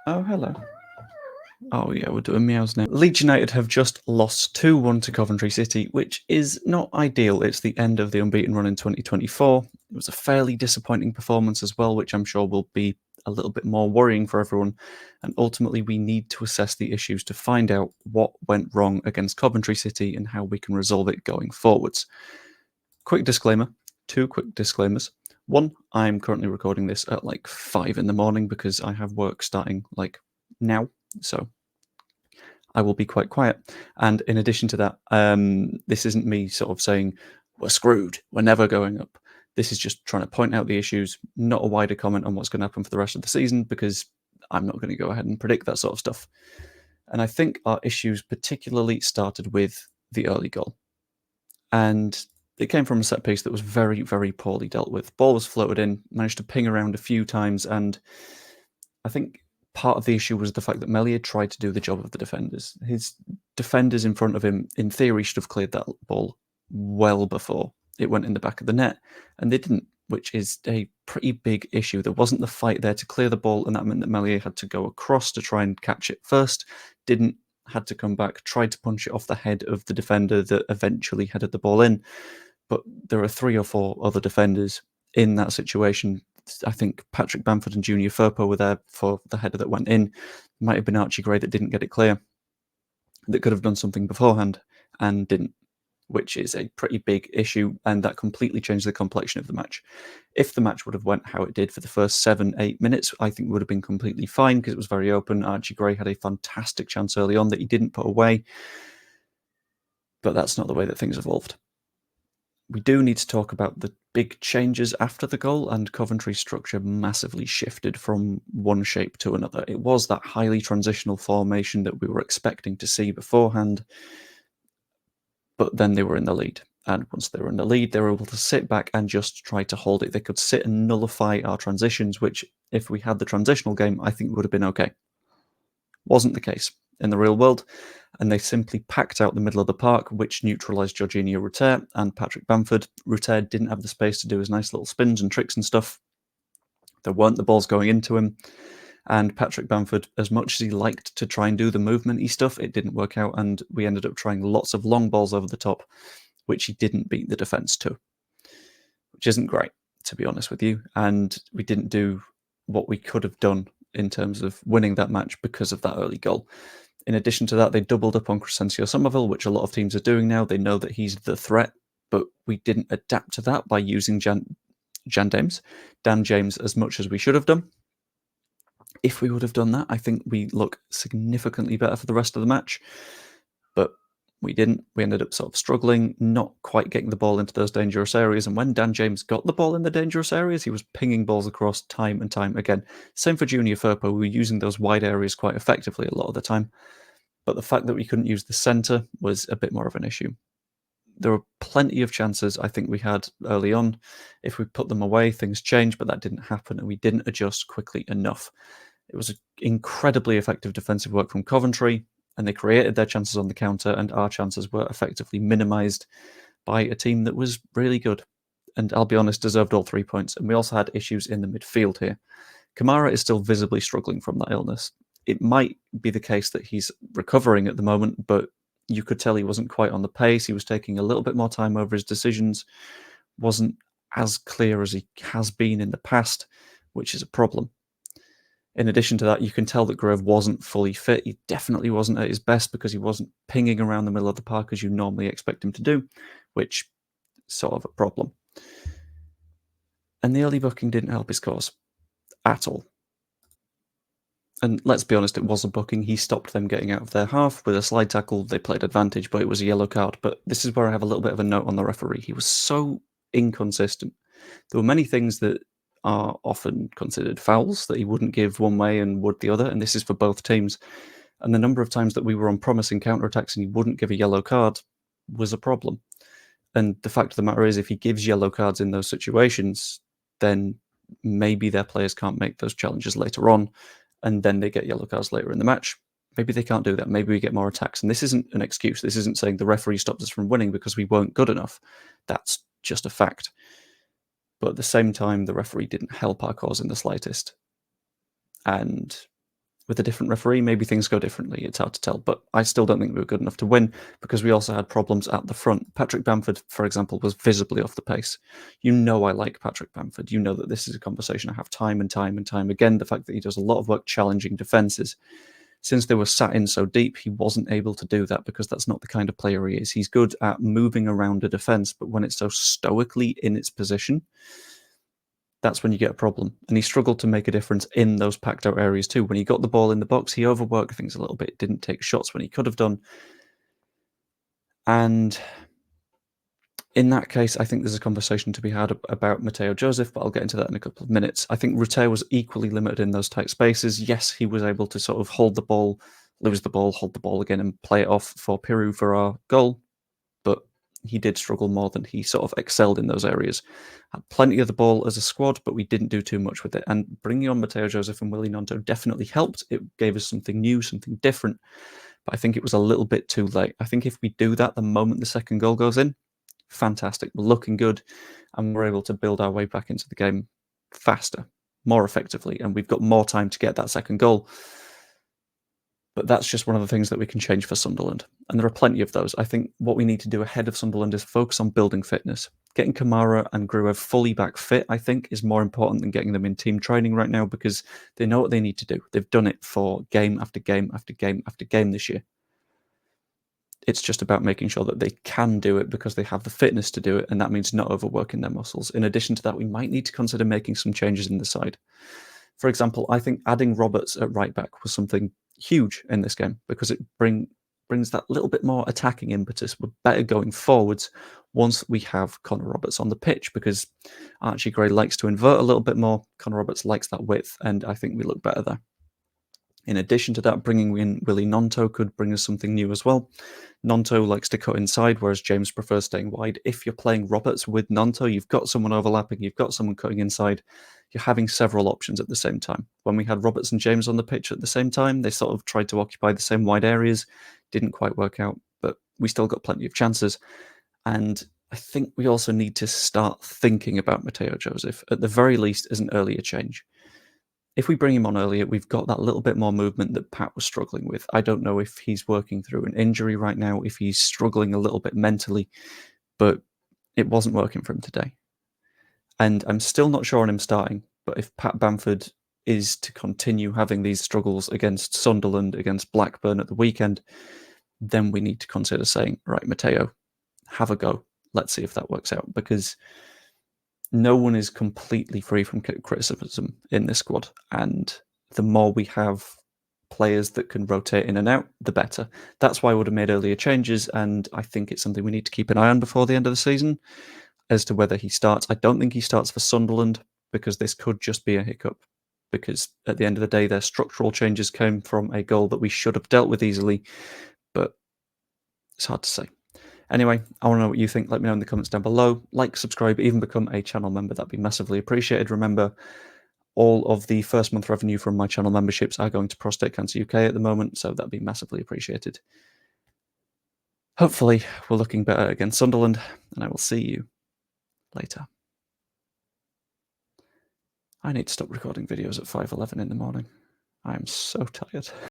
Oh, hello. Oh, yeah, we're doing meows now. Leeds United have just lost 2-1 to Coventry City, which is not ideal. It's the end of the unbeaten run in 2024. It was a fairly disappointing performance as well, which I'm sure will be a little bit more worrying for everyone. And ultimately, we need to assess the issues to find out what went wrong against Coventry City and how we can resolve it going forwards. Quick disclaimer, 2 quick disclaimers. One, I'm currently recording this at like 5 in the morning because I have work starting like now, so I will be quite quiet. And in addition to that, this isn't me sort of saying, we're screwed, we're never going up. This is just trying to point out the issues, not a wider comment on what's going to happen for the rest of the season, because I'm not going to go ahead and predict that sort of stuff. And I think our issues particularly started with the early goal. And it came from a set piece that was very, very poorly dealt with. Ball was floated in, managed to ping around a few times, and I think part of the issue was the fact that Meslier tried to do the job of the defenders. His defenders in front of him, in theory, should have cleared that ball well before it went in the back of the net, and they didn't, which is a pretty big issue. There wasn't the fight there to clear the ball, and that meant that Meslier had to go across to try and catch it first, didn't, had to come back, tried to punch it off the head of the defender that eventually headed the ball in. But there are 3 or 4 other defenders in that situation. I think Patrick Bamford and Junior Firpo were there for the header that went in. Might have been Archie Gray that didn't get it clear, that could have done something beforehand and didn't, which is a pretty big issue, and that completely changed the complexion of the match. If the match would have went how it did for the first 7-8 minutes, I think it would have been completely fine because it was very open. Archie Gray had a fantastic chance early on that he didn't put away, but that's not the way that things evolved. We do need to talk about the big changes after the goal, and Coventry Structure massively shifted from one shape to another. It was that highly transitional formation that we were expecting to see beforehand, but then they were in the lead. And once they were in the lead, they were able to sit back and just try to hold it. They could sit and nullify our transitions, which, if we had the transitional game, I think would have been okay. Wasn't the case in the real world, and they simply packed out the middle of the park, which neutralised Jorginho Rutter and Patrick Bamford. Rutter didn't have the space to do his nice little spins and tricks and stuff. There weren't the balls going into him, and Patrick Bamford, as much as he liked to try and do the movement-y stuff, it didn't work out, and we ended up trying lots of long balls over the top, which he didn't beat the defence to, which isn't great, to be honest with you, and we didn't do what we could have done in terms of winning that match because of that early goal. In addition to that, they doubled up on Crescencio Somerville, which a lot of teams are doing now. They know that he's the threat, but we didn't adapt to that by using Dan James as much as we should have done. If we would have done that, I think we look significantly better for the rest of the match, but we didn't. We ended up sort of struggling, not quite getting the ball into those dangerous areas, and when Dan James got the ball in the dangerous areas, he was pinging balls across time and time again. Same for Junior Firpo. We were using those wide areas quite effectively a lot of the time, but the fact that we couldn't use the centre was a bit more of an issue. There were plenty of chances I think we had early on. If we put them away, things changed, but that didn't happen, and we didn't adjust quickly enough. It was incredibly effective defensive work from Coventry, and they created their chances on the counter, and our chances were effectively minimised by a team that was really good, and I'll be honest, deserved all 3 points. And we also had issues in the midfield here. Kamara is still visibly struggling from that illness. It might be the case that he's recovering at the moment, but you could tell he wasn't quite on the pace. He was taking a little bit more time over his decisions, wasn't as clear as he has been in the past, which is a problem. In addition to that, you can tell that Grove wasn't fully fit. He definitely wasn't at his best because he wasn't pinging around the middle of the park as you normally expect him to do, which is sort of a problem. And the early booking didn't help his cause at all. And let's be honest, it was a booking. He stopped them getting out of their half with a slide tackle. They played advantage, but it was a yellow card. But this is where I have a little bit of a note on the referee. He was so inconsistent. There were many things that are often considered fouls that he wouldn't give one way and would the other, and this is for both teams. And the number of times that we were on promising counterattacks and he wouldn't give a yellow card was a problem. And the fact of the matter is, if he gives yellow cards in those situations, then maybe their players can't make those challenges later on, and then they get yellow cards later in the match. Maybe they can't do that. Maybe we get more attacks. And this isn't an excuse. This isn't saying the referee stopped us from winning because we weren't good enough. That's just a fact. But at the same time, the referee didn't help our cause in the slightest. And with a different referee, maybe things go differently. It's hard to tell, but I still don't think we were good enough to win because we also had problems at the front. Patrick Bamford, for example, was visibly off the pace. You know I like Patrick Bamford. You know that this is a conversation I have time and time and time again. The fact that he does a lot of work challenging defences. Since they were sat in so deep, he wasn't able to do that because that's not the kind of player he is. He's good at moving around a defence, but when it's so stoically in its position, that's when you get a problem. And he struggled to make a difference in those packed out areas too. When he got the ball in the box, he overworked things a little bit, didn't take shots when he could have done. And in that case, I think there's a conversation to be had about Mateo Joseph, but I'll get into that in a couple of minutes. I think Rute was equally limited in those tight spaces. Yes, he was able to sort of hold the ball, lose the ball, hold the ball again, and play it off for Peru for our goal. But he did struggle more than he sort of excelled in those areas. Had plenty of the ball as a squad, but we didn't do too much with it. And bringing on Mateo Joseph and Willy Gnonto definitely helped. It gave us something new, something different. But I think it was a little bit too late. I think if we do that the moment the second goal goes in, fantastic. We're looking good, and we're able to build our way back into the game faster, more effectively, and we've got more time to get that second goal. But that's just one of the things that we can change for Sunderland. And there are plenty of those. I think what we need to do ahead of Sunderland is focus on building fitness. Getting Kamara and Gruev fully back fit, I think, is more important than getting them in team training right now because they know what they need to do. They've done it for game after game after game after game this year. It's just about making sure that they can do it because they have the fitness to do it, and that means not overworking their muscles. In addition to that, we might need to consider making some changes in the side. For example, I think adding Roberts at right back was something huge in this game because it brings that little bit more attacking impetus. We're better going forwards once we have Connor Roberts on the pitch because Archie Gray likes to invert a little bit more. Connor Roberts likes that width, and I think we look better there. In addition to that, bringing in Willy Gnonto could bring us something new as well. Gnonto likes to cut inside, whereas James prefers staying wide. If you're playing Roberts with Gnonto, you've got someone overlapping, you've got someone cutting inside. You're having several options at the same time. When we had Roberts and James on the pitch at the same time, they sort of tried to occupy the same wide areas. Didn't quite work out, but we still got plenty of chances. And I think we also need to start thinking about Mateo Joseph, at the very least, as an earlier change. If we bring him on earlier, we've got that little bit more movement that Pat was struggling with. I don't know if he's working through an injury right now, if he's struggling a little bit mentally, but it wasn't working for him today. And I'm still not sure on him starting, but if Pat Bamford is to continue having these struggles against Sunderland, against Blackburn at the weekend, then we need to consider saying, right, Mateo, have a go. Let's see if that works out, because no one is completely free from criticism in this squad, and the more we have players that can rotate in and out, the better. That's why I would have made earlier changes, and I think it's something we need to keep an eye on before the end of the season as to whether he starts. I don't think he starts for Sunderland because this could just be a hiccup, because at the end of the day, their structural changes came from a goal that we should have dealt with easily, but it's hard to say. Anyway, I want to know what you think. Let me know in the comments down below. Like, subscribe, even become a channel member. That'd be massively appreciated. Remember, all of the first month revenue from my channel memberships are going to Prostate Cancer UK at the moment, so that'd be massively appreciated. Hopefully, we're looking better against Sunderland, and I will see you later. I need to stop recording videos at 5:11 in the morning. I am so tired.